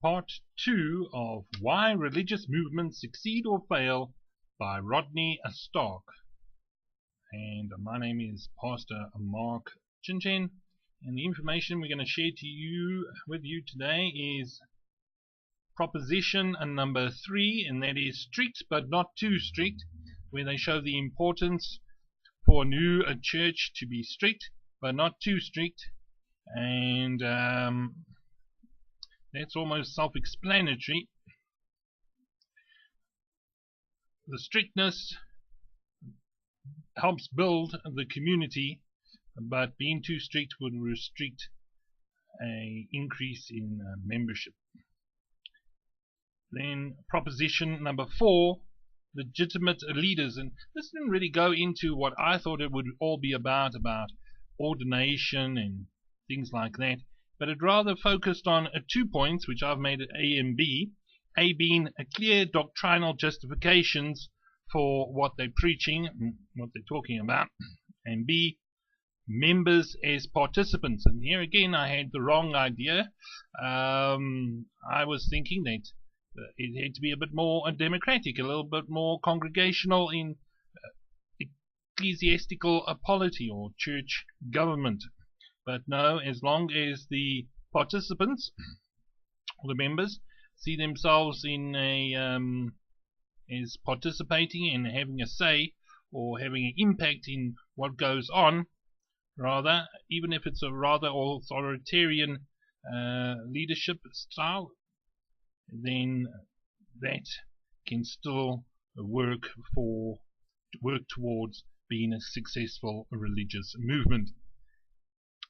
Part 2 of Why Religious Movements Succeed or Fail by Rodney Stark. And my name is Pastor Mark Chin-Chin, and the information we're going to share with you today is proposition number 3, and that is strict but not too strict, where they show the importance for a church to be strict but not too strict. And that's almost self-explanatory. The strictness helps build the community, but being too strict would restrict an increase in membership. Then proposition number 4, legitimate leaders. And this didn't really go into what I thought it would all be about ordination and things like that, but it rather focused on 2 points, which I've made A and B. A being a clear doctrinal justifications for what they're preaching and what they're talking about, and B, members as participants. And here again I had the wrong idea. I was thinking that it had to be a bit more democratic, a little bit more congregational in ecclesiastical polity or church government. But no, as long as the participants, or the members, see themselves in as participating and having a say or having an impact in what goes on, rather, even if it's a rather authoritarian leadership style, then that can still work towards being a successful religious movement.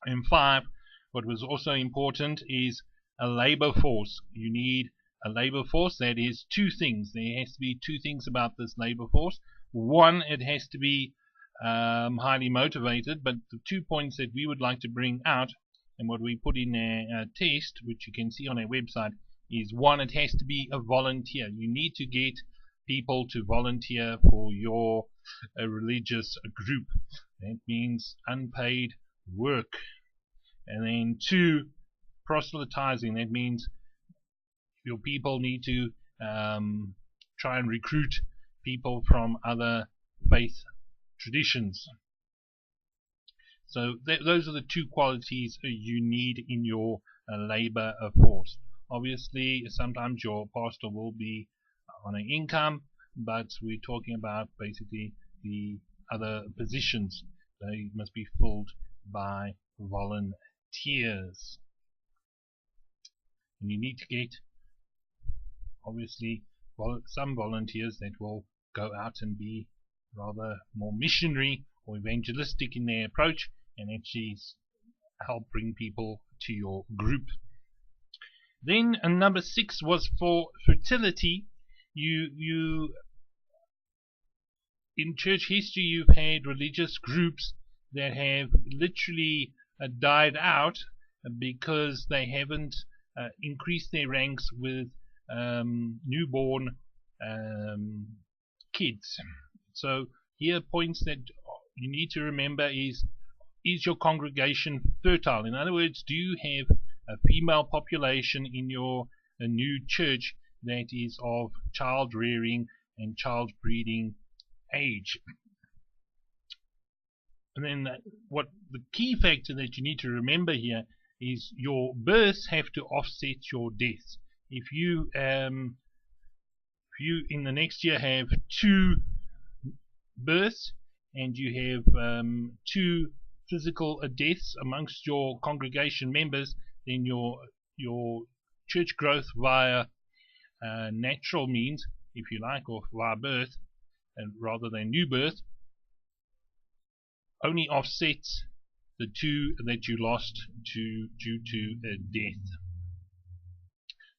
And 5, what was also important is a labor force. You need a labor force that is 2 things. There has to be 2 things about this labor force. 1, it has to be highly motivated, but the 2 points that we would like to bring out and what we put in our test, which you can see on our website, is 1, it has to be a volunteer. You need to get people to volunteer for your religious group. That means unpaid work. And then 2, proselytizing. That means your people need to try and recruit people from other faith traditions. So those are the 2 qualities you need in your labor force. Obviously, sometimes your pastor will be on an income, but we're talking about basically the other positions. They must be filled by volunteers. And you need to get, obviously, some volunteers that will go out and be rather more missionary or evangelistic in their approach and actually help bring people to your group. Then number 6 was for fertility. You in church history, you've had religious groups that have literally died out because they haven't increased their ranks with newborn kids. So here points that you need to remember is your congregation fertile? In other words, do you have a female population in your new church that is of child rearing and child breeding age? And then what the key factor that you need to remember here is your births have to offset your deaths. If you in the next year have 2 births and you have 2 physical deaths amongst your congregation members, then your church growth via natural means, if you like, or via birth, and rather than new birth, only offsets the 2 that you lost due to death.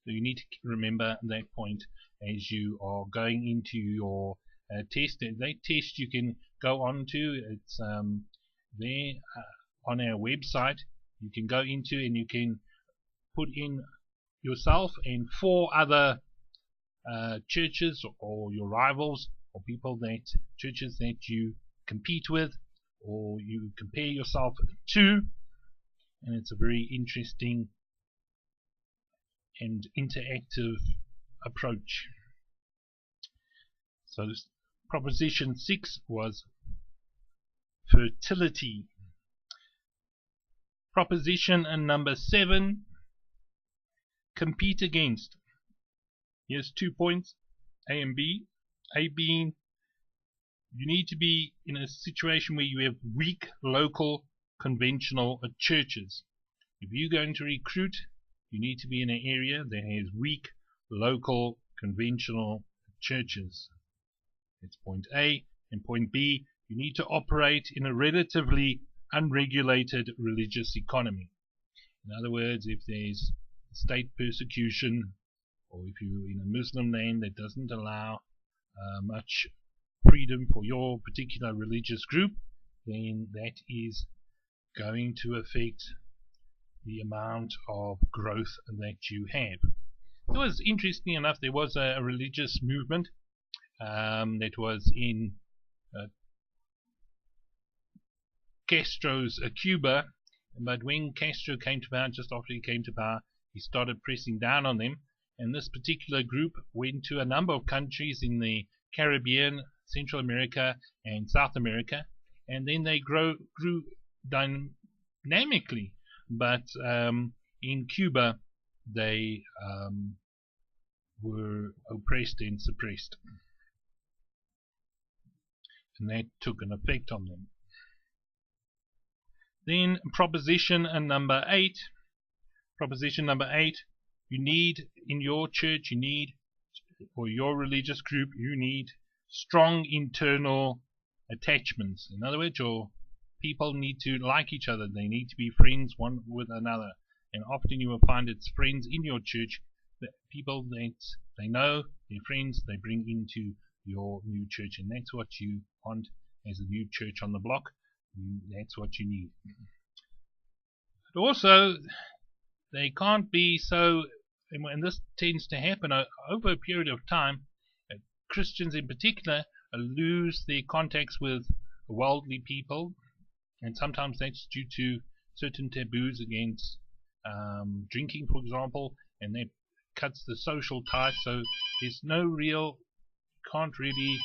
So you need to remember that point as you are going into your test. That test you can go on to. It's there on our website. You can go into and you can put in yourself and 4 other churches or your rivals or churches that you compete with or you compare yourself to, and it's a very interesting and interactive approach. So proposition 6 was fertility. Proposition number 7, compete against. Here's 2 points, A and B. A being, you need to be in a situation where you have weak local conventional churches. If you're going to recruit, you need to be in an area that has weak local conventional churches. That's point A. And point B, you need to operate in a relatively unregulated religious economy. In other words, if there's state persecution, or if you're in a Muslim land that doesn't allow much freedom for your particular religious group, then that is going to affect the amount of growth that you have. It was, interesting enough, there was a religious movement that was in Castro's Cuba, but when Castro came to power, just after he came to power, he started pressing down on them, and this particular group went to a number of countries in the Caribbean, Central America, and South America, and then they grew dynamically. But in Cuba, they were oppressed and suppressed, and that took an effect on them. Then proposition number 8. Proposition number 8, you need in your church, you need, or your religious group, you need strong internal attachments. In other words, your people need to like each other. They need to be friends one with another. And often you will find it's friends in your church, that people that they know, they're friends, they bring into your new church. And that's what you want as a new church on the block. That's what you need. But also, they can't be so, and this tends to happen over a period of time, Christians in particular lose their contacts with worldly people, and sometimes that's due to certain taboos against drinking, for example, and that cuts the social ties, so there's no real, can't really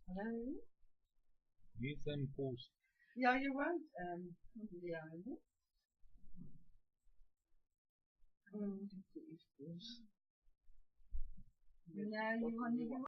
Hello? Yes, pause. Ja, je won't. Ja, ne? Ja, je won't.